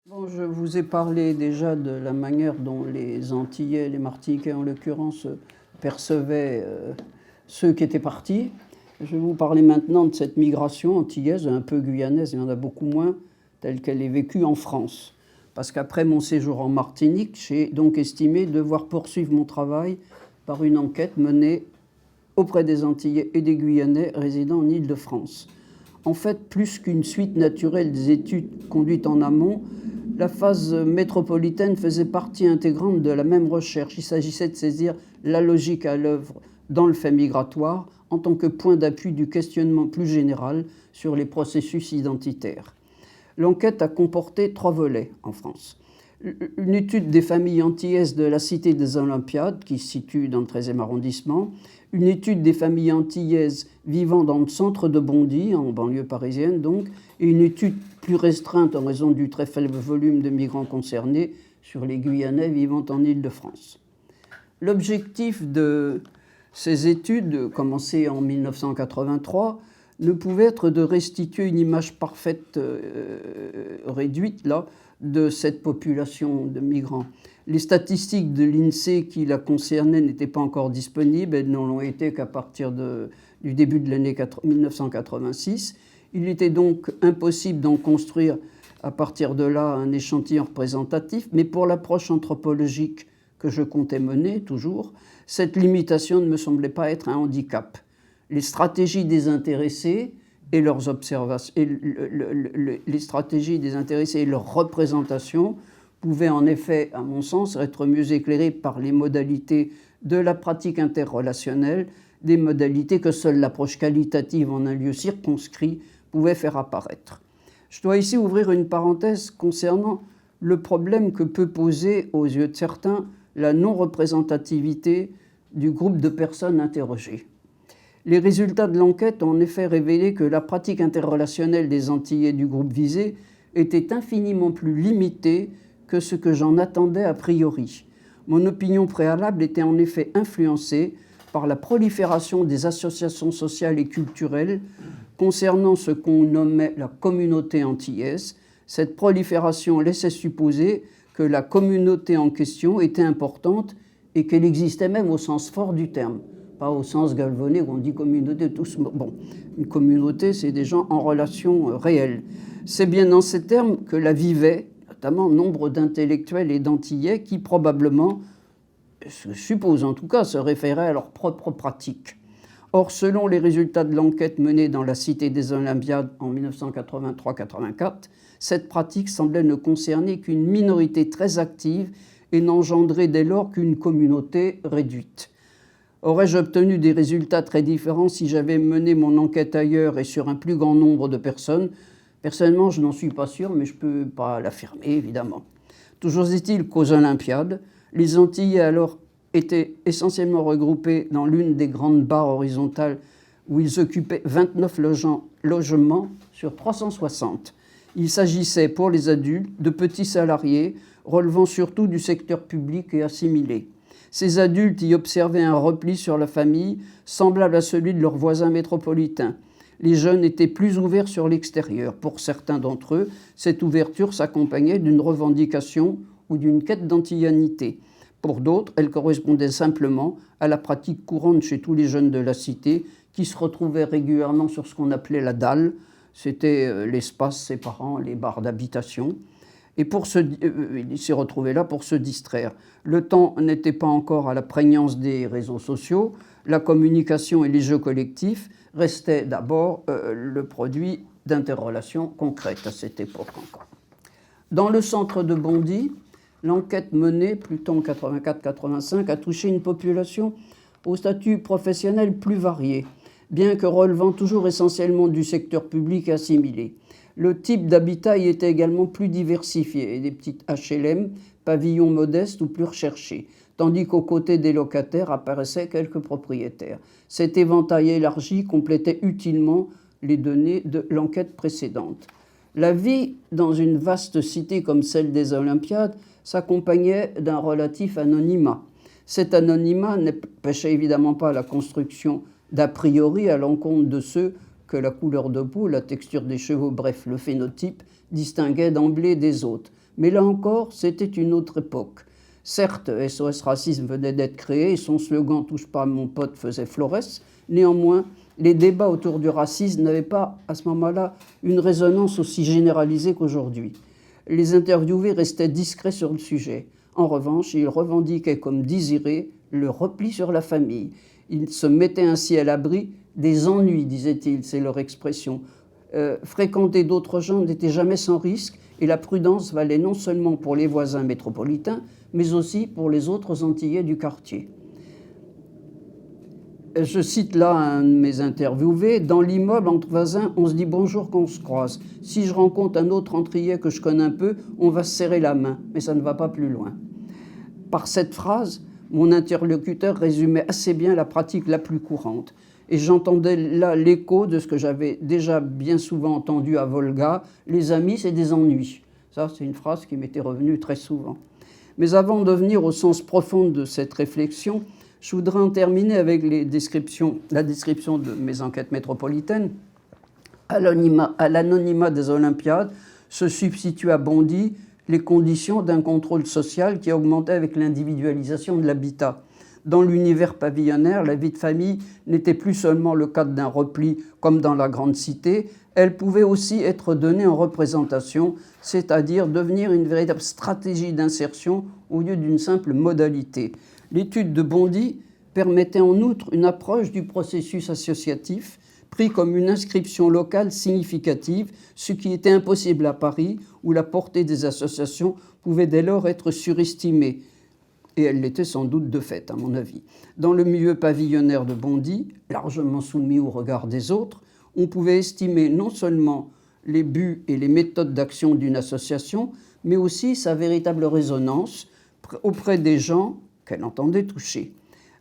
Bon, je vous ai parlé déjà de la manière dont les Antillais, les Martiniquais en l'occurrence, percevaient ceux qui étaient partis. Je vais vous parler maintenant de cette migration antillaise, un peu guyanaise, il y en a beaucoup moins, telle qu'elle est vécue en France. Parce qu'après mon séjour en Martinique, j'ai donc estimé devoir poursuivre mon travail par une enquête menée auprès des Antillais et des Guyanais résidant en Île-de-France. En fait, plus qu'une suite naturelle des études conduites en amont, la phase métropolitaine faisait partie intégrante de la même recherche. Il s'agissait de saisir la logique à l'œuvre dans le fait migratoire en tant que point d'appui du questionnement plus général sur les processus identitaires. L'enquête a comporté 3 volets en France. Une étude des familles antillaises de la Cité des Olympiades, qui se situe dans le 13e arrondissement, une étude des familles antillaises vivant dans le centre de Bondy, en banlieue parisienne donc, et une étude plus restreinte en raison du très faible volume de migrants concernés sur les Guyanais vivant en Île-de-France. L'objectif de ces études, commencées en 1983, ne pouvait être de restituer une image parfaite, réduite là, de cette population de migrants. Les statistiques de l'INSEE qui la concernaient n'étaient pas encore disponibles, elles n'en ont été qu'à partir du début de l'année 1986. Il était donc impossible d'en construire à partir de là un échantillon représentatif, mais pour l'approche anthropologique que je comptais mener toujours, cette limitation ne me semblait pas être un handicap. Les stratégies des intéressés et leurs observations, les stratégies des intéressés et leurs représentations pouvaient en effet, à mon sens, être mieux éclairées par les modalités de la pratique interrelationnelle, des modalités que seule l'approche qualitative en un lieu circonscrit pouvait faire apparaître. Je dois ici ouvrir une parenthèse concernant le problème que peut poser, aux yeux de certains, la non-représentativité du groupe de personnes interrogées. Les résultats de l'enquête ont en effet révélé que la pratique interrelationnelle des Antillais du groupe visé était infiniment plus limitée que ce que j'en attendais a priori. Mon opinion préalable était en effet influencée par la prolifération des associations sociales et culturelles concernant ce qu'on nommait la communauté antillaise. Cette prolifération laissait supposer que la communauté en question était importante et qu'elle existait même au sens fort du terme. Pas au sens galvaudé où on dit communauté, tous. Bon, une communauté, c'est des gens en relation réelle. C'est bien dans ces termes que la vivaient, notamment nombre d'intellectuels et d'antillais qui probablement, je suppose en tout cas, se référaient à leur propre pratique. Or, selon les résultats de l'enquête menée dans la Cité des Olympiades en 1983-84, cette pratique semblait ne concerner qu'une minorité très active et n'engendrer dès lors qu'une communauté réduite. Aurais-je obtenu des résultats très différents si j'avais mené mon enquête ailleurs et sur un plus grand nombre de personnes? Personnellement, je n'en suis pas sûr, mais je ne peux pas l'affirmer, évidemment. Toujours est-il qu'aux Olympiades, les Antillais alors étaient essentiellement regroupés dans l'une des grandes barres horizontales où ils occupaient 29 logements sur 360. Il s'agissait pour les adultes de petits salariés relevant surtout du secteur public et assimilés. Ces adultes y observaient un repli sur la famille semblable à celui de leurs voisins métropolitains. Les jeunes étaient plus ouverts sur l'extérieur. Pour certains d'entre eux, cette ouverture s'accompagnait d'une revendication ou d'une quête d'antillanité. Pour d'autres, elle correspondait simplement à la pratique courante chez tous les jeunes de la cité qui se retrouvaient régulièrement sur ce qu'on appelait la dalle. C'était l'espace séparant les barres d'habitation. Et il s'est retrouvé là pour se distraire. Le temps n'était pas encore à la prégnance des réseaux sociaux. La communication et les jeux collectifs restaient d'abord le produit d'interrelations concrètes à cette époque encore. Dans le centre de Bondy, l'enquête menée, plutôt en 84-85, a touché une population au statut professionnel plus varié, bien que relevant toujours essentiellement du secteur public assimilé. Le type d'habitat y était également plus diversifié, des petites HLM, pavillons modestes ou plus recherchés. tandis qu'aux côtés des locataires apparaissaient quelques propriétaires. Cet éventail élargi complétait utilement les données de l'enquête précédente. La vie dans une vaste cité comme celle des Olympiades s'accompagnait d'un relatif anonymat. Cet anonymat n'empêchait évidemment pas la construction d'a priori à l'encontre de ceux que la couleur de peau, la texture des cheveux, bref, le phénotype, distinguait d'emblée des autres. Mais là encore, c'était une autre époque. Certes, SOS Racisme venait d'être créé et son slogan « Touche pas à mon pote » faisait florès. Néanmoins, les débats autour du racisme n'avaient pas, à ce moment-là, une résonance aussi généralisée qu'aujourd'hui. Les interviewés restaient discrets sur le sujet. En revanche, ils revendiquaient, comme désiré, le repli sur la famille. Ils se mettaient ainsi à l'abri des ennuis, disaient-ils, c'est leur expression. Fréquenter d'autres gens n'était jamais sans risque et la prudence valait non seulement pour les voisins métropolitains, mais aussi pour les autres Antillais du quartier. Je cite là un de mes interviewés. Dans l'immeuble, entre voisins, on se dit bonjour quand on se croise. Si je rencontre un autre Antillais que je connais un peu, on va se serrer la main, mais ça ne va pas plus loin. Par cette phrase, mon interlocuteur résumait assez bien la pratique la plus courante. Et j'entendais là l'écho de ce que j'avais déjà bien souvent entendu à Volga. Les amis, c'est des ennuis. Ça, c'est une phrase qui m'était revenue très souvent. Mais avant de venir au sens profond de cette réflexion, je voudrais en terminer avec la description de mes enquêtes métropolitaines. À l'anonymat des Olympiades se substituent à Bondy les conditions d'un contrôle social qui augmentait avec l'individualisation de l'habitat. Dans l'univers pavillonnaire, la vie de famille n'était plus seulement le cadre d'un repli comme dans la grande cité, elle pouvait aussi être donnée en représentation, c'est-à-dire devenir une véritable stratégie d'insertion au lieu d'une simple modalité. L'étude de Bondy permettait en outre une approche du processus associatif pris comme une inscription locale significative, ce qui était impossible à Paris, où la portée des associations pouvait dès lors être surestimée. Et elle l'était sans doute de fait, à mon avis. Dans le milieu pavillonnaire de Bondy, largement soumis au regard des autres, on pouvait estimer non seulement les buts et les méthodes d'action d'une association, mais aussi sa véritable résonance auprès des gens qu'elle entendait toucher.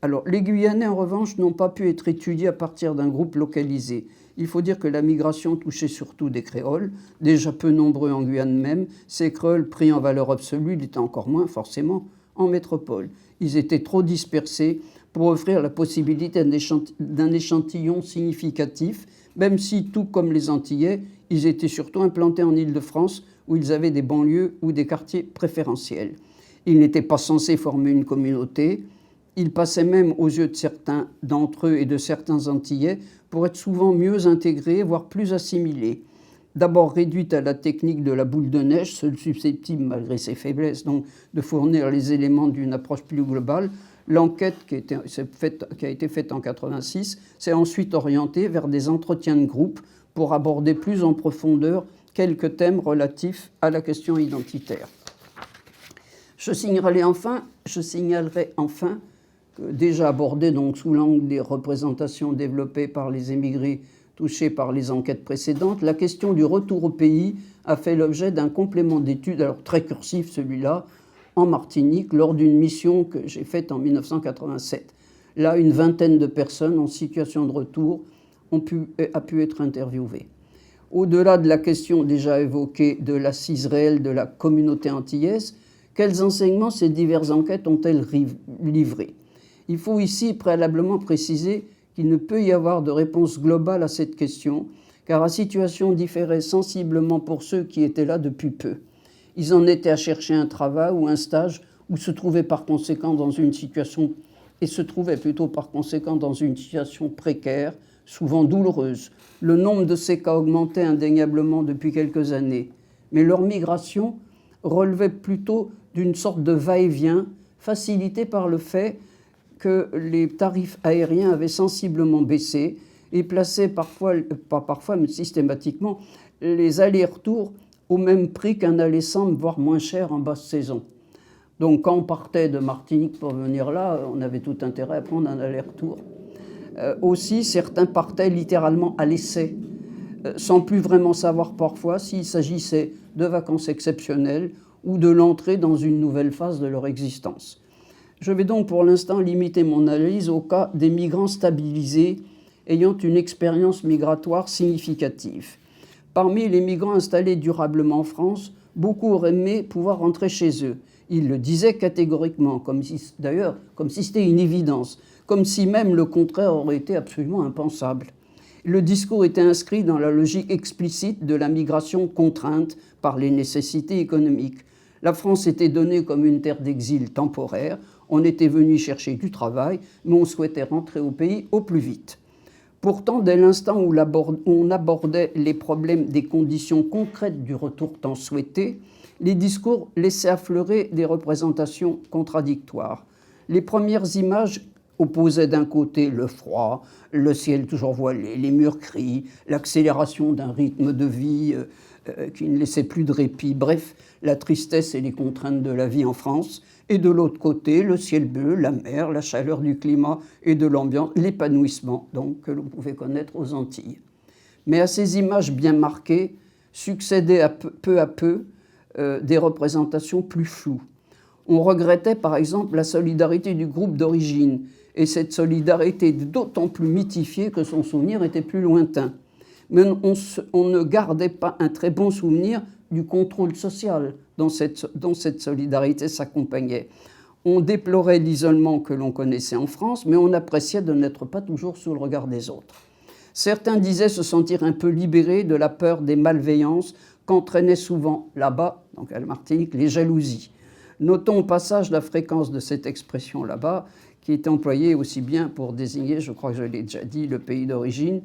Alors, les Guyanais, en revanche, n'ont pas pu être étudiés à partir d'un groupe localisé. Il faut dire que la migration touchait surtout des créoles, déjà peu nombreux en Guyane même. Ces créoles, pris en valeur absolue, l'étaient encore moins, forcément, en métropole. Ils étaient trop dispersés pour offrir la possibilité d'un échantillon significatif, même si, tout comme les Antillais, ils étaient surtout implantés en Île-de-France, où ils avaient des banlieues ou des quartiers préférentiels. Ils n'étaient pas censés former une communauté. Ils passaient même aux yeux de certains d'entre eux et de certains Antillais pour être souvent mieux intégrés, voire plus assimilés. D'abord réduite à la technique de la boule de neige, seule susceptible, malgré ses faiblesses, donc, de fournir les éléments d'une approche plus globale, l'enquête qui a été faite en 1986 s'est ensuite orientée vers des entretiens de groupe pour aborder plus en profondeur quelques thèmes relatifs à la question identitaire. Je signalerai enfin que, déjà abordé donc sous l'angle des représentations développées par les émigrés touchés par les enquêtes précédentes, la question du retour au pays a fait l'objet d'un complément d'études, alors très cursif celui-là, en Martinique, lors d'une mission que j'ai faite en 1987. Là, une vingtaine de personnes en situation de retour a pu être interviewées. Au-delà de la question déjà évoquée de l'assise réelle de la communauté antillaise, quels enseignements ces diverses enquêtes ont-elles livrés ? Il faut ici préalablement préciser qu'il ne peut y avoir de réponse globale à cette question, car la situation différait sensiblement pour ceux qui étaient là depuis peu. Ils en étaient à chercher un travail ou un stage, ou se trouvaient par conséquent dans une situation précaire, souvent douloureuse. Le nombre de ces cas augmentait indéniablement depuis quelques années, mais leur migration relevait plutôt d'une sorte de va-et-vient, facilité par le fait que les tarifs aériens avaient sensiblement baissé et plaçaient mais systématiquement, les allers-retours au même prix qu'un aller-simple, voire moins cher en basse saison. Donc quand on partait de Martinique pour venir là, on avait tout intérêt à prendre un aller-retour. Aussi, certains partaient littéralement à l'essai, sans plus vraiment savoir parfois s'il s'agissait de vacances exceptionnelles ou de l'entrée dans une nouvelle phase de leur existence. Je vais donc pour l'instant limiter mon analyse au cas des migrants stabilisés ayant une expérience migratoire significative. Parmi les migrants installés durablement en France, beaucoup auraient aimé pouvoir rentrer chez eux. Ils le disaient catégoriquement, comme si c'était une évidence, comme si même le contraire aurait été absolument impensable. Le discours était inscrit dans la logique explicite de la migration contrainte par les nécessités économiques. La France était donnée comme une terre d'exil temporaire, on était venu chercher du travail, mais on souhaitait rentrer au pays au plus vite. Pourtant, dès l'instant où on abordait les problèmes des conditions concrètes du retour tant souhaité, les discours laissaient affleurer des représentations contradictoires. Les premières images opposaient d'un côté le froid, le ciel toujours voilé, les murs gris, l'accélération d'un rythme de vie qui ne laissait plus de répit, bref, la tristesse et les contraintes de la vie en France, et de l'autre côté, le ciel bleu, la mer, la chaleur du climat et de l'ambiance, l'épanouissement donc que l'on pouvait connaître aux Antilles. Mais à ces images bien marquées succédaient peu à peu des représentations plus floues. On regrettait par exemple la solidarité du groupe d'origine, et cette solidarité est d'autant plus mythifiée que son souvenir était plus lointain. Mais on ne gardait pas un très bon souvenir du contrôle social dont cette solidarité s'accompagnait. On déplorait l'isolement que l'on connaissait en France, mais on appréciait de n'être pas toujours sous le regard des autres. Certains disaient se sentir un peu libérés de la peur des malveillances qu'entraînaient souvent là-bas, donc à la Martinique, les jalousies. Notons au passage la fréquence de cette expression là-bas, qui est employée aussi bien pour désigner, je crois que je l'ai déjà dit, le pays d'origine,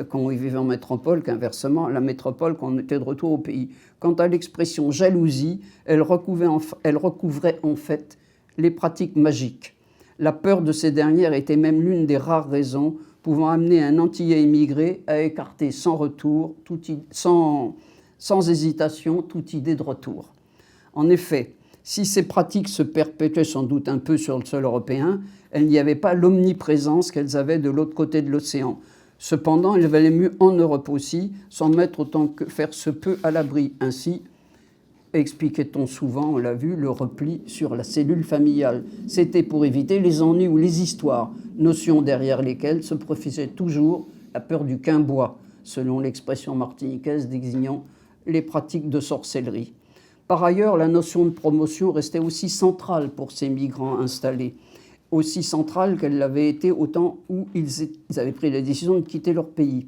quand on vivait en métropole, qu'inversement, la métropole, quand on était de retour au pays. Quant à l'expression jalousie, elle recouvrait en fait les pratiques magiques. La peur de ces dernières était même l'une des rares raisons pouvant amener un Antillais immigré à écarter sans retour, sans hésitation, toute idée de retour. En effet, si ces pratiques se perpétuaient sans doute un peu sur le sol européen, elles n'y avaient pas l'omniprésence qu'elles avaient de l'autre côté de l'océan. Cependant, il valait mieux en Europe aussi, s'en mettre autant que faire se peut à l'abri. Ainsi, expliquait-on souvent, on l'a vu, le repli sur la cellule familiale. C'était pour éviter les ennuis ou les histoires, notions derrière lesquelles se professait toujours la peur du quimbois, selon l'expression martiniquaise désignant les pratiques de sorcellerie. Par ailleurs, la notion de promotion restait aussi centrale pour ces migrants installés, aussi centrale qu'elle l'avait été au temps où ils avaient pris la décision de quitter leur pays.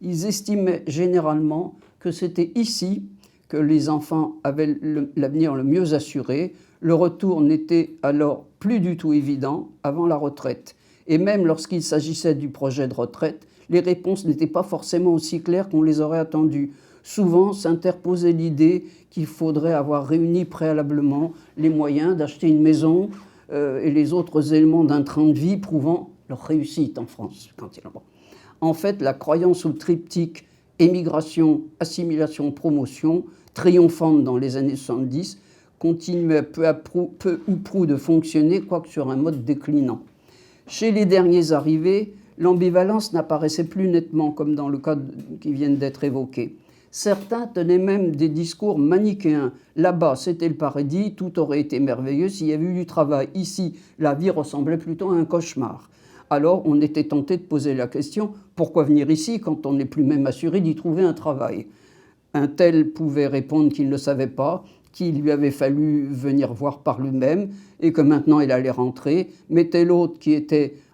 Ils estimaient généralement que c'était ici que les enfants avaient l'avenir le mieux assuré. Le retour n'était alors plus du tout évident avant la retraite. Et même lorsqu'il s'agissait du projet de retraite, les réponses n'étaient pas forcément aussi claires qu'on les aurait attendues. Souvent s'interposait l'idée qu'il faudrait avoir réuni préalablement les moyens d'acheter une maison et les autres éléments d'un train de vie prouvant leur réussite en France. En fait, la croyance au triptyque émigration, assimilation, promotion, triomphante dans les années 70, continuait peu ou prou de fonctionner, quoique sur un mode déclinant. Chez les derniers arrivés, l'ambivalence n'apparaissait plus nettement, comme dans le cas qui viennent d'être évoqués. Certains tenaient même des discours manichéens. Là-bas, c'était le paradis, tout aurait été merveilleux s'il y avait eu du travail. Ici, la vie ressemblait plutôt à un cauchemar. Alors, on était tenté de poser la question, pourquoi venir ici quand on n'est plus même assuré d'y trouver un travail ? Un tel pouvait répondre qu'il ne savait pas, qu'il lui avait fallu venir voir par lui-même et que maintenant il allait rentrer. Mais tel autre qui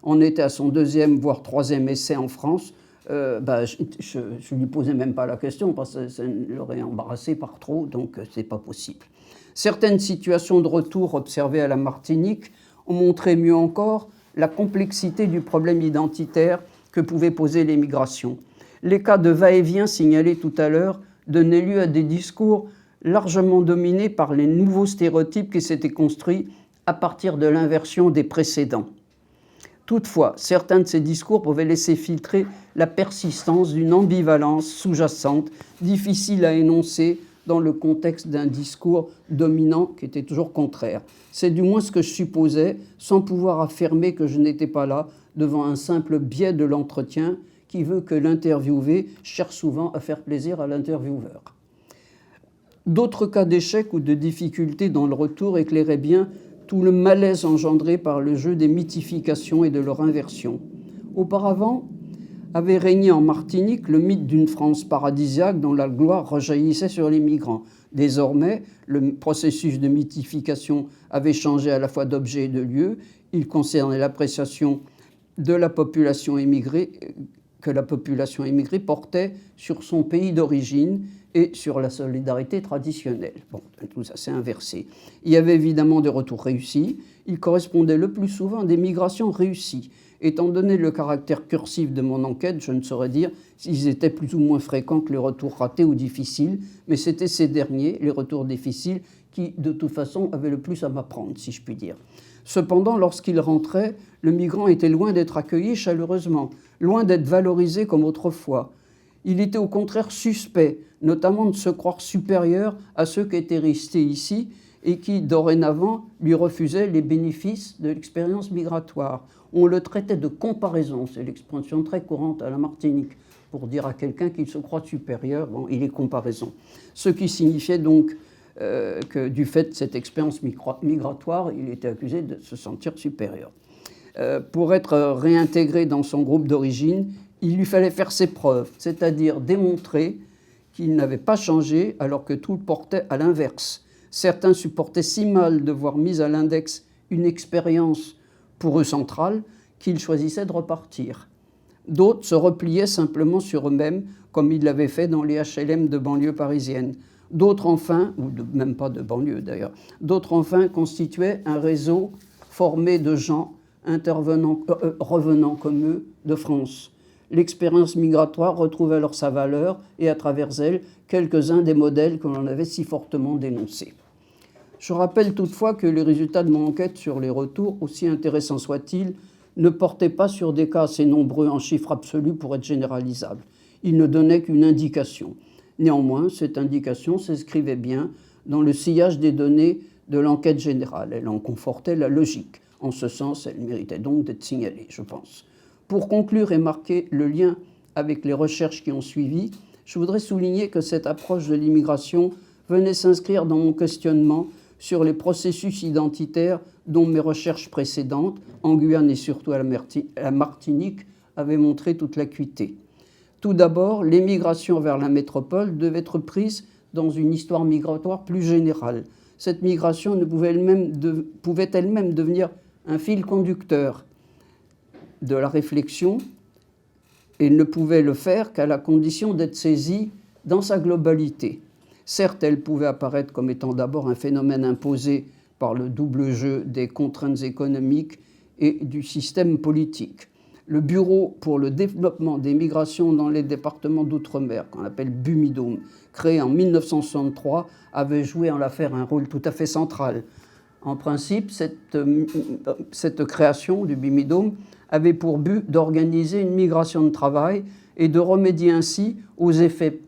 en était à son deuxième, voire troisième essai en France, je ne lui posais même pas la question parce que ça l'aurait embarrassé par trop, donc c'est pas possible. Certaines situations de retour observées à la Martinique ont montré mieux encore la complexité du problème identitaire que pouvait poser l'émigration. Les cas de va-et-vient signalés tout à l'heure donnaient lieu à des discours largement dominés par les nouveaux stéréotypes qui s'étaient construits à partir de l'inversion des précédents. Toutefois, certains de ces discours pouvaient laisser filtrer la persistance d'une ambivalence sous-jacente, difficile à énoncer dans le contexte d'un discours dominant qui était toujours contraire. C'est du moins ce que je supposais, sans pouvoir affirmer que je n'étais pas là devant un simple biais de l'entretien qui veut que l'interviewé cherche souvent à faire plaisir à l'intervieweur. D'autres cas d'échec ou de difficultés dans le retour éclairaient bien tout le malaise engendré par le jeu des mythifications et de leur inversion. Auparavant, avait régné en Martinique le mythe d'une France paradisiaque dont la gloire rejaillissait sur les migrants. Désormais, le processus de mythification avait changé à la fois d'objet et de lieu. Il concernait l'appréciation de la population émigrée, que la population émigrée portait sur son pays d'origine et sur la solidarité traditionnelle. Bon, tout ça s'est inversé. Il y avait évidemment des retours réussis. Ils correspondaient le plus souvent à des migrations réussies. Étant donné le caractère cursif de mon enquête, je ne saurais dire s'ils étaient plus ou moins fréquents que les retours ratés ou difficiles, mais c'était ces derniers, les retours difficiles, qui, de toute façon, avaient le plus à m'apprendre, si je puis dire. Cependant, lorsqu'il rentrait, le migrant était loin d'être accueilli chaleureusement, loin d'être valorisé comme autrefois. Il était au contraire suspect, notamment de se croire supérieur à ceux qui étaient restés ici et qui, dorénavant, lui refusaient les bénéfices de l'expérience migratoire. On le traitait de comparaison, c'est l'expression très courante à la Martinique, pour dire à quelqu'un qu'il se croit supérieur, bon, il est comparaison. Ce qui signifiait donc que du fait de cette expérience migratoire, il était accusé de se sentir supérieur. Pour être réintégré dans son groupe d'origine, il lui fallait faire ses preuves, c'est-à-dire démontrer qu'il n'avait pas changé alors que tout le portait à l'inverse. Certains supportaient si mal de voir mise à l'index une expérience pour eux centrale qu'ils choisissaient de repartir. D'autres se repliaient simplement sur eux-mêmes, comme ils l'avaient fait dans les HLM de banlieue parisienne. D'autres enfin, ou même pas de banlieue d'ailleurs, d'autres enfin constituaient un réseau formé de gens revenant comme eux de France. L'expérience migratoire retrouve alors sa valeur et à travers elle, quelques-uns des modèles que l'on avait si fortement dénoncés. Je rappelle toutefois que les résultats de mon enquête sur les retours, aussi intéressants soient-ils, ne portaient pas sur des cas assez nombreux en chiffres absolus pour être généralisables. Ils ne donnaient qu'une indication. Néanmoins, cette indication s'inscrivait bien dans le sillage des données de l'enquête générale. Elle en confortait la logique. En ce sens, elle méritait donc d'être signalée, je pense. Pour conclure et marquer le lien avec les recherches qui ont suivi, je voudrais souligner que cette approche de l'immigration venait s'inscrire dans mon questionnement sur les processus identitaires dont mes recherches précédentes, en Guyane et surtout à la Martinique, avaient montré toute l'acuité. Tout d'abord, l'émigration vers la métropole devait être prise dans une histoire migratoire plus générale. Cette migration pouvait elle-même devenir un fil conducteur de la réflexion et ne pouvait le faire qu'à la condition d'être saisie dans sa globalité. Certes, elle pouvait apparaître comme étant d'abord un phénomène imposé par le double jeu des contraintes économiques et du système politique. Le Bureau pour le développement des migrations dans les départements d'outre-mer, qu'on appelle BUMIDOM, créé en 1963, avait joué en l'affaire un rôle tout à fait central. En principe, cette création du BUMIDOM avait pour but d'organiser une migration de travail et de remédier ainsi aux effets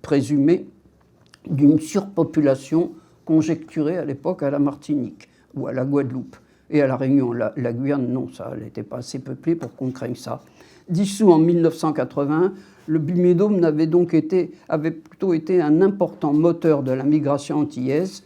présumés d'une surpopulation conjecturée à l'époque à la Martinique ou à la Guadeloupe. Et à La Réunion, la Guyane, non, ça n'était pas assez peuplé pour qu'on craigne ça. Dissous en 1980, le BUMIDOM avait plutôt été un important moteur de la migration antillaise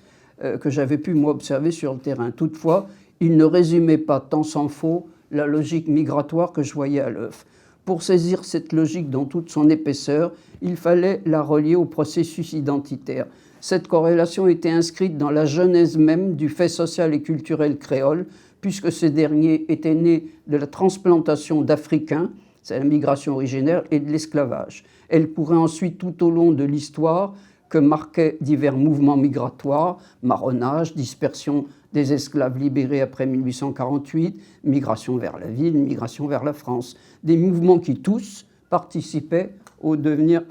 que j'avais pu moi observer sur le terrain. Toutefois, il ne résumait pas tant s'en faut la logique migratoire que je voyais à l'œuvre. Pour saisir cette logique dans toute son épaisseur, il fallait la relier au processus identitaire. Cette corrélation était inscrite dans la genèse même du fait social et culturel créole, puisque ce dernier était né de la transplantation d'Africains, c'est la migration originaire, et de l'esclavage. Elle pourrait ensuite, tout au long de l'histoire, que marquaient divers mouvements migratoires, marronnage, dispersion des esclaves libérés après 1848, migration vers la ville, migration vers la France. Des mouvements qui tous participaient au devenir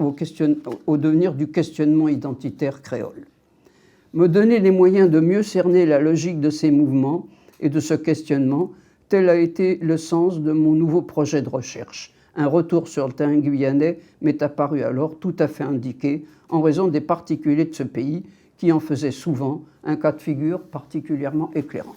du questionnement identitaire créole. Me donner les moyens de mieux cerner la logique de ces mouvements et de ce questionnement, tel a été le sens de mon nouveau projet de recherche. Un retour sur le terrain guyanais m'est apparu alors tout à fait indiqué en raison des particuliers de ce pays qui en faisaient souvent un cas de figure particulièrement éclairant.